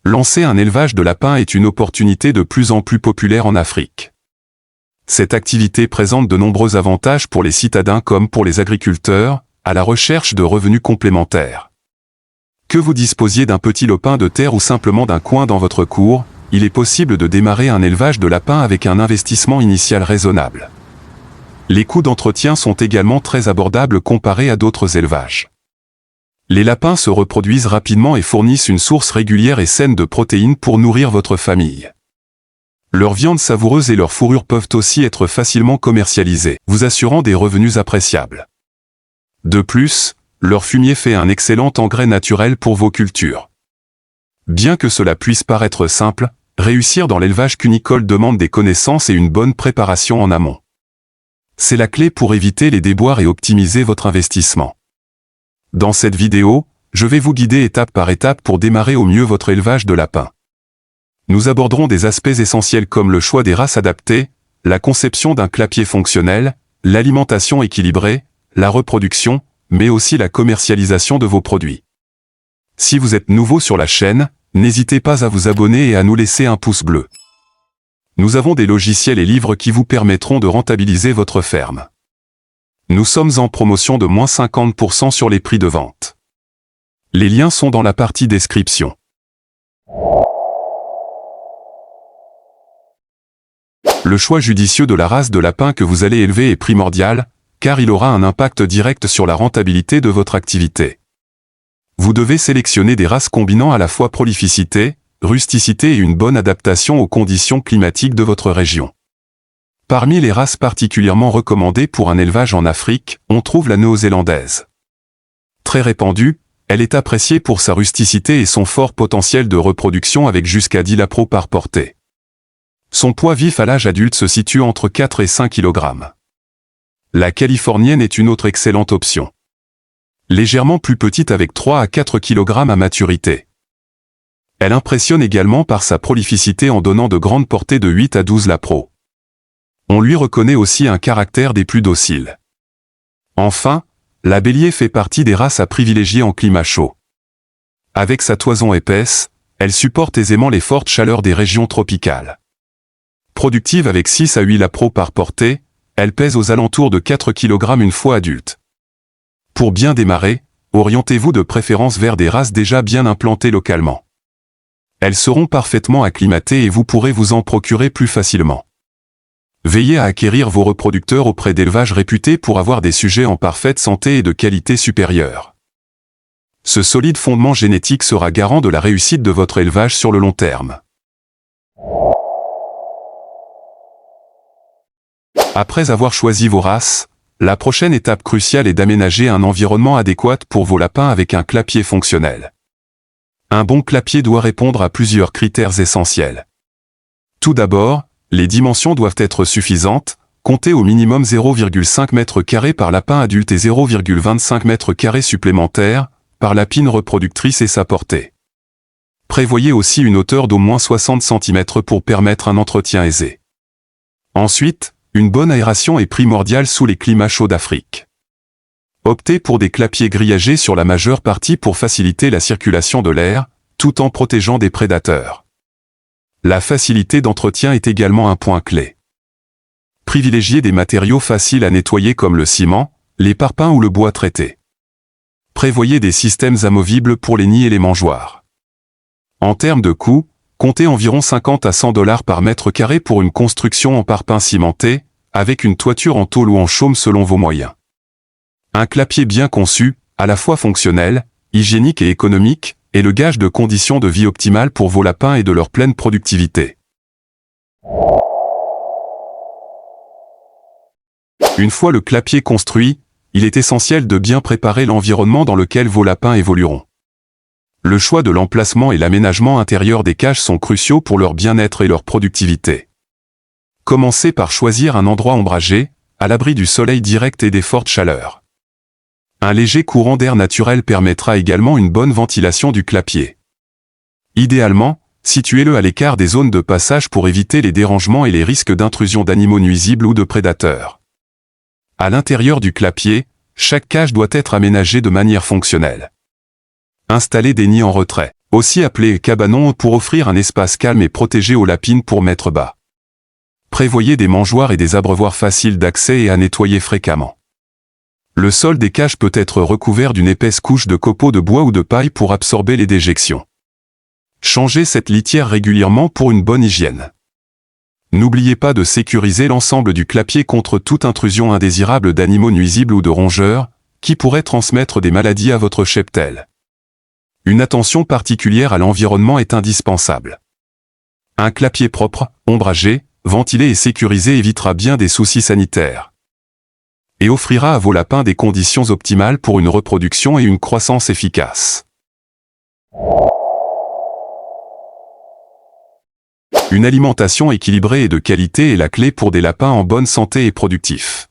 Lancer un élevage de lapins est une opportunité de plus en plus populaire en Afrique. Cette activité présente de nombreux avantages pour les citadins comme pour les agriculteurs, à la recherche de revenus complémentaires. Que vous disposiez d'un petit lopin de terre ou simplement d'un coin dans votre cour, il est possible de démarrer un élevage de lapins avec un investissement initial raisonnable. Les coûts d'entretien sont également très abordables comparés à d'autres élevages. Les lapins se reproduisent rapidement et fournissent une source régulière et saine de protéines pour nourrir votre famille. Leur viande savoureuse et leur fourrure peuvent aussi être facilement commercialisées, vous assurant des revenus appréciables. De plus, leur fumier fait un excellent engrais naturel pour vos cultures. Bien que cela puisse paraître simple, réussir dans l'élevage cunicole demande des connaissances et une bonne préparation en amont. C'est la clé pour éviter les déboires et optimiser votre investissement. Dans cette vidéo, je vais vous guider étape par étape pour démarrer au mieux votre élevage de lapins. Nous aborderons des aspects essentiels comme le choix des races adaptées, la conception d'un clapier fonctionnel, l'alimentation équilibrée, la reproduction, mais aussi la commercialisation de vos produits. Si vous êtes nouveau sur la chaîne, n'hésitez pas à vous abonner et à nous laisser un pouce bleu. Nous avons des logiciels et livres qui vous permettront de rentabiliser votre ferme. Nous sommes en promotion de moins 50% sur les prix de vente. Les liens sont dans la partie description. Le choix judicieux de la race de lapin que vous allez élever est primordial, car il aura un impact direct sur la rentabilité de votre activité. Vous devez sélectionner des races combinant à la fois prolificité, rusticité et une bonne adaptation aux conditions climatiques de votre région. Parmi les races particulièrement recommandées pour un élevage en Afrique, on trouve la néo-zélandaise. Très répandue, elle est appréciée pour sa rusticité et son fort potentiel de reproduction avec jusqu'à 10 lapros par portée. Son poids vif à l'âge adulte se situe entre 4 et 5 kg. La californienne est une autre excellente option. Légèrement plus petite avec 3 à 4 kg à maturité. Elle impressionne également par sa prolificité en donnant de grandes portées de 8 à 12 lapros. On lui reconnaît aussi un caractère des plus dociles. Enfin, la bélier fait partie des races à privilégier en climat chaud. Avec sa toison épaisse, elle supporte aisément les fortes chaleurs des régions tropicales. Productive avec 6 à 8 lapros par portée, elle pèse aux alentours de 4 kg une fois adulte. Pour bien démarrer, orientez-vous de préférence vers des races déjà bien implantées localement. Elles seront parfaitement acclimatées et vous pourrez vous en procurer plus facilement. Veillez à acquérir vos reproducteurs auprès d'élevages réputés pour avoir des sujets en parfaite santé et de qualité supérieure. Ce solide fondement génétique sera garant de la réussite de votre élevage sur le long terme. Après avoir choisi vos races, la prochaine étape cruciale est d'aménager un environnement adéquat pour vos lapins avec un clapier fonctionnel. Un bon clapier doit répondre à plusieurs critères essentiels. Tout d'abord, les dimensions doivent être suffisantes, comptez au minimum 0,5 m² par lapin adulte et 0,25 m² supplémentaires, par lapine reproductrice et sa portée. Prévoyez aussi une hauteur d'au moins 60 cm pour permettre un entretien aisé. Ensuite, une bonne aération est primordiale sous les climats chauds d'Afrique. Optez pour des clapiers grillagés sur la majeure partie pour faciliter la circulation de l'air, tout en protégeant des prédateurs. La facilité d'entretien est également un point clé. Privilégiez des matériaux faciles à nettoyer comme le ciment, les parpaings ou le bois traité. Prévoyez des systèmes amovibles pour les nids et les mangeoires. En termes de coût, comptez environ 50 à 100 $ par mètre carré pour une construction en parpaing cimenté, avec une toiture en tôle ou en chaume selon vos moyens. Un clapier bien conçu, à la fois fonctionnel, hygiénique et économique, est le gage de conditions de vie optimales pour vos lapins et de leur pleine productivité. Une fois le clapier construit, il est essentiel de bien préparer l'environnement dans lequel vos lapins évolueront. Le choix de l'emplacement et l'aménagement intérieur des cages sont cruciaux pour leur bien-être et leur productivité. Commencez par choisir un endroit ombragé, à l'abri du soleil direct et des fortes chaleurs. Un léger courant d'air naturel permettra également une bonne ventilation du clapier. Idéalement, situez-le à l'écart des zones de passage pour éviter les dérangements et les risques d'intrusion d'animaux nuisibles ou de prédateurs. À l'intérieur du clapier, chaque cage doit être aménagée de manière fonctionnelle. Installez des nids en retrait. aussi appelé cabanon pour offrir un espace calme et protégé aux lapines pour mettre bas. Prévoyez des mangeoires et des abreuvoirs faciles d'accès et à nettoyer fréquemment. Le sol des cages peut être recouvert d'une épaisse couche de copeaux de bois ou de paille pour absorber les déjections. Changez cette litière régulièrement pour une bonne hygiène. N'oubliez pas de sécuriser l'ensemble du clapier contre toute intrusion indésirable d'animaux nuisibles ou de rongeurs, qui pourraient transmettre des maladies à votre cheptel. Une attention particulière à l'environnement est indispensable. Un clapier propre, ombragé, ventilé et sécurisé évitera bien des soucis sanitaires. Et offrira à vos lapins des conditions optimales pour une reproduction et une croissance efficace. Une alimentation équilibrée et de qualité est la clé pour des lapins en bonne santé et productifs.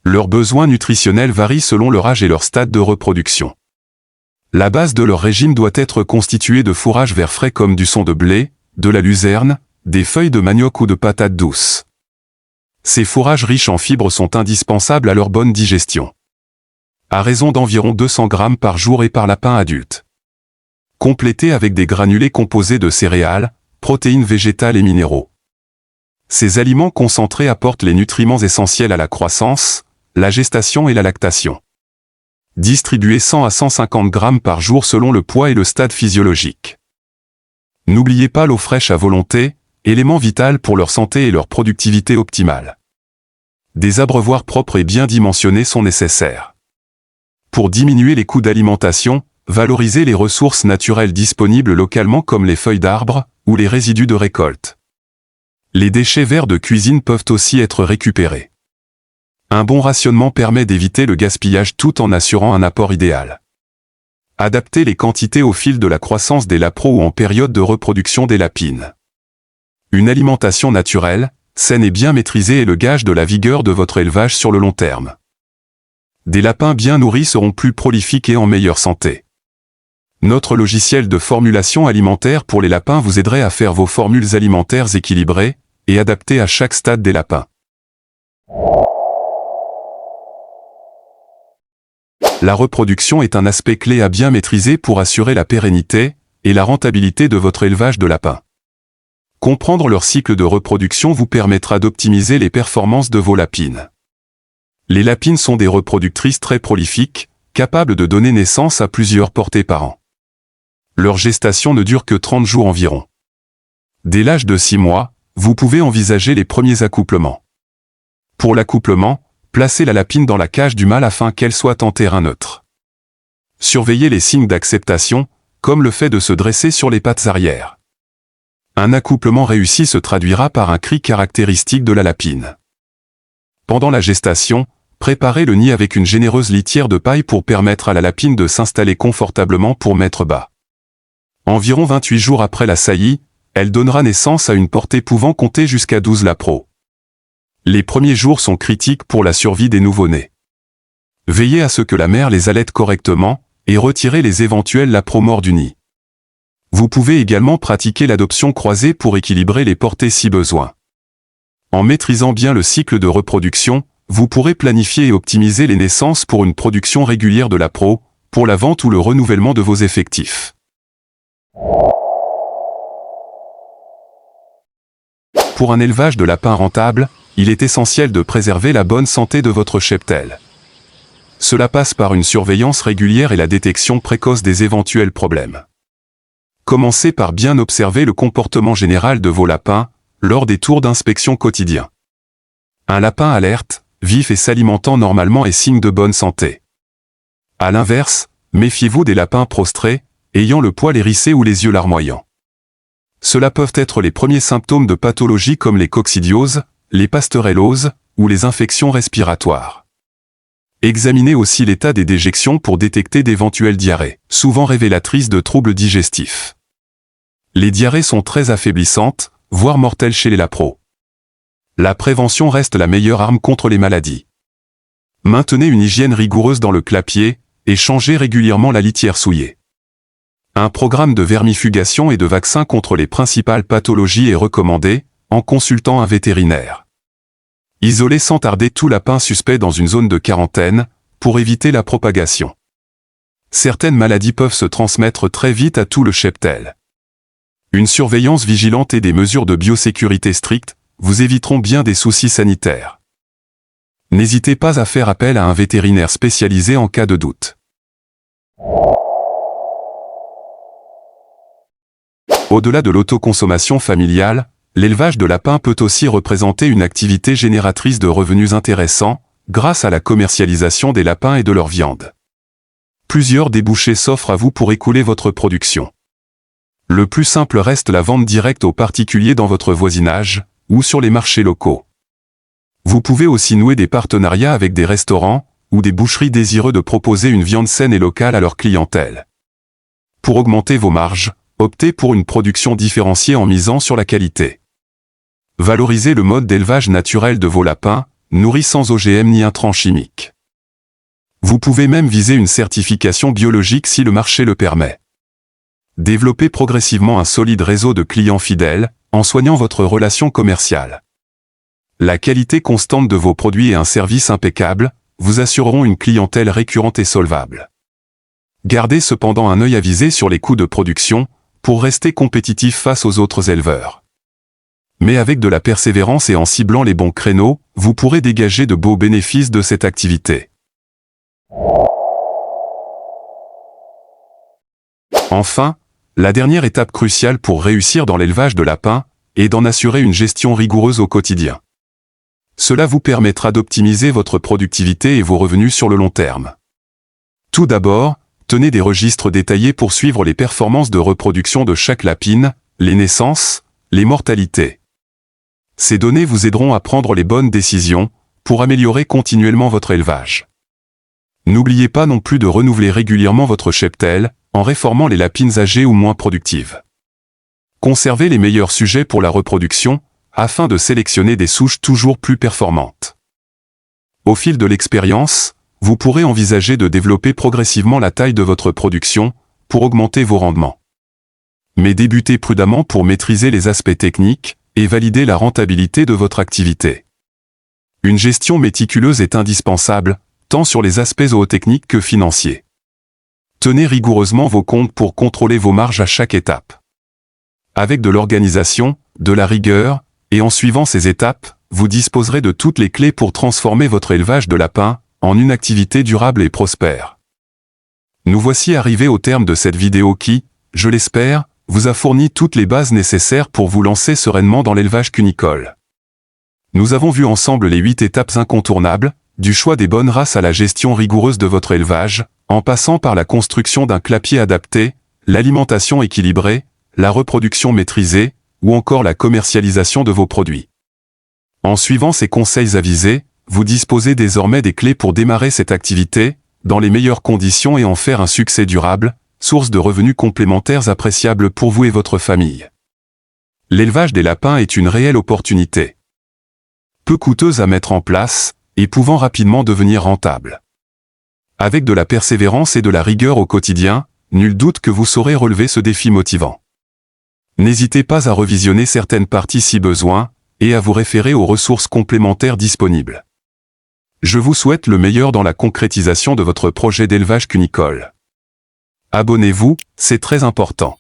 Leurs besoins nutritionnels varient selon leur âge et leur stade de reproduction. La base de leur régime doit être constituée de fourrages verts frais comme du son de blé, de la luzerne, des feuilles de manioc ou de patates douces. Ces fourrages riches en fibres sont indispensables à leur bonne digestion. À raison d'environ 200 grammes par jour et par lapin adulte. Complétés avec des granulés composés de céréales, protéines végétales et minéraux. Ces aliments concentrés apportent les nutriments essentiels à la croissance, la gestation et la lactation. Distribuez 100 à 150 grammes par jour selon le poids et le stade physiologique. N'oubliez pas l'eau fraîche à volonté, élément vital pour leur santé et leur productivité optimale. Des abreuvoirs propres et bien dimensionnés sont nécessaires. Pour diminuer les coûts d'alimentation, valorisez les ressources naturelles disponibles localement comme les feuilles d'arbres ou les résidus de récolte. Les déchets verts de cuisine peuvent aussi être récupérés. Un bon rationnement permet d'éviter le gaspillage tout en assurant un apport idéal. Adaptez les quantités au fil de la croissance des lapros ou en période de reproduction des lapines. Une alimentation naturelle, saine et bien maîtrisée est le gage de la vigueur de votre élevage sur le long terme. Des lapins bien nourris seront plus prolifiques et en meilleure santé. Notre logiciel de formulation alimentaire pour les lapins vous aiderait à faire vos formules alimentaires équilibrées et adaptées à chaque stade des lapins. La reproduction est un aspect clé à bien maîtriser pour assurer la pérennité et la rentabilité de votre élevage de lapins. Comprendre leur cycle de reproduction vous permettra d'optimiser les performances de vos lapines. Les lapines sont des reproductrices très prolifiques, capables de donner naissance à plusieurs portées par an. Leur gestation ne dure que 30 jours environ. Dès l'âge de 6 mois, vous pouvez envisager les premiers accouplements. Pour l'accouplement, placez la lapine dans la cage du mâle afin qu'elle soit en terrain neutre. Surveillez les signes d'acceptation, comme le fait de se dresser sur les pattes arrière. Un accouplement réussi se traduira par un cri caractéristique de la lapine. Pendant la gestation, préparez le nid avec une généreuse litière de paille pour permettre à la lapine de s'installer confortablement pour mettre bas. Environ 28 jours après la saillie, elle donnera naissance à une portée pouvant compter jusqu'à 12 lapros. Les premiers jours sont critiques pour la survie des nouveau-nés. Veillez à ce que la mère les allaite correctement et retirez les éventuels lapros morts du nid. Vous pouvez également pratiquer l'adoption croisée pour équilibrer les portées si besoin. En maîtrisant bien le cycle de reproduction, vous pourrez planifier et optimiser les naissances pour une production régulière de lapros, pour la vente ou le renouvellement de vos effectifs. Pour un élevage de lapins rentable, il est essentiel de préserver la bonne santé de votre cheptel. Cela passe par une surveillance régulière et la détection précoce des éventuels problèmes. Commencez par bien observer le comportement général de vos lapins lors des tours d'inspection quotidiens. Un lapin alerte, vif et s'alimentant normalement est signe de bonne santé. À l'inverse, méfiez-vous des lapins prostrés, ayant le poil hérissé ou les yeux larmoyants. Cela peuvent être les premiers symptômes de pathologies comme les coccidioses, les pasteurelloses ou les infections respiratoires. Examinez aussi l'état des déjections pour détecter d'éventuelles diarrhées, souvent révélatrices de troubles digestifs. Les diarrhées sont très affaiblissantes, voire mortelles chez les lapros. La prévention reste la meilleure arme contre les maladies. Maintenez une hygiène rigoureuse dans le clapier et changez régulièrement la litière souillée. Un programme de vermifugation et de vaccins contre les principales pathologies est recommandé, en consultant un vétérinaire. Isolez sans tarder tout lapin suspect dans une zone de quarantaine, pour éviter la propagation. Certaines maladies peuvent se transmettre très vite à tout le cheptel. Une surveillance vigilante et des mesures de biosécurité strictes vous éviteront bien des soucis sanitaires. N'hésitez pas à faire appel à un vétérinaire spécialisé en cas de doute. Au-delà de l'autoconsommation familiale, l'élevage de lapins peut aussi représenter une activité génératrice de revenus intéressants, grâce à la commercialisation des lapins et de leur viande. Plusieurs débouchés s'offrent à vous pour écouler votre production. Le plus simple reste la vente directe aux particuliers dans votre voisinage, ou sur les marchés locaux. Vous pouvez aussi nouer des partenariats avec des restaurants, ou des boucheries désireux de proposer une viande saine et locale à leur clientèle. Pour augmenter vos marges, optez pour une production différenciée en misant sur la qualité. Valorisez le mode d'élevage naturel de vos lapins, nourris sans OGM ni intrants chimiques. Vous pouvez même viser une certification biologique si le marché le permet. Développez progressivement un solide réseau de clients fidèles, en soignant votre relation commerciale. La qualité constante de vos produits et un service impeccable vous assureront une clientèle récurrente et solvable. Gardez cependant un œil avisé sur les coûts de production, pour rester compétitif face aux autres éleveurs. Mais avec de la persévérance et en ciblant les bons créneaux, vous pourrez dégager de beaux bénéfices de cette activité. Enfin, la dernière étape cruciale pour réussir dans l'élevage de lapins est d'en assurer une gestion rigoureuse au quotidien. Cela vous permettra d'optimiser votre productivité et vos revenus sur le long terme. Tout d'abord, tenez des registres détaillés pour suivre les performances de reproduction de chaque lapine, les naissances, les mortalités. Ces données vous aideront à prendre les bonnes décisions pour améliorer continuellement votre élevage. N'oubliez pas non plus de renouveler régulièrement votre cheptel en réformant les lapines âgées ou moins productives. Conservez les meilleurs sujets pour la reproduction afin de sélectionner des souches toujours plus performantes. Au fil de l'expérience, vous pourrez envisager de développer progressivement la taille de votre production pour augmenter vos rendements. Mais débutez prudemment pour maîtriser les aspects techniques et valider la rentabilité de votre activité. Une gestion méticuleuse est indispensable, tant sur les aspects zootechniques que financiers. Tenez rigoureusement vos comptes pour contrôler vos marges à chaque étape. Avec de l'organisation, de la rigueur, et en suivant ces étapes, vous disposerez de toutes les clés pour transformer votre élevage de lapins en une activité durable et prospère. Nous voici arrivés au terme de cette vidéo qui, je l'espère, vous a fourni toutes les bases nécessaires pour vous lancer sereinement dans l'élevage cunicole. Nous avons vu ensemble les 8 étapes incontournables, du choix des bonnes races à la gestion rigoureuse de votre élevage, en passant par la construction d'un clapier adapté, l'alimentation équilibrée, la reproduction maîtrisée, ou encore la commercialisation de vos produits. En suivant ces conseils avisés, vous disposez désormais des clés pour démarrer cette activité, dans les meilleures conditions et en faire un succès durable, source de revenus complémentaires appréciables pour vous et votre famille. L'élevage des lapins est une réelle opportunité. Peu coûteuse à mettre en place, et pouvant rapidement devenir rentable. Avec de la persévérance et de la rigueur au quotidien, nul doute que vous saurez relever ce défi motivant. N'hésitez pas à revisionner certaines parties si besoin, et à vous référer aux ressources complémentaires disponibles. Je vous souhaite le meilleur dans la concrétisation de votre projet d'élevage cunicole. Abonnez-vous, c'est très important.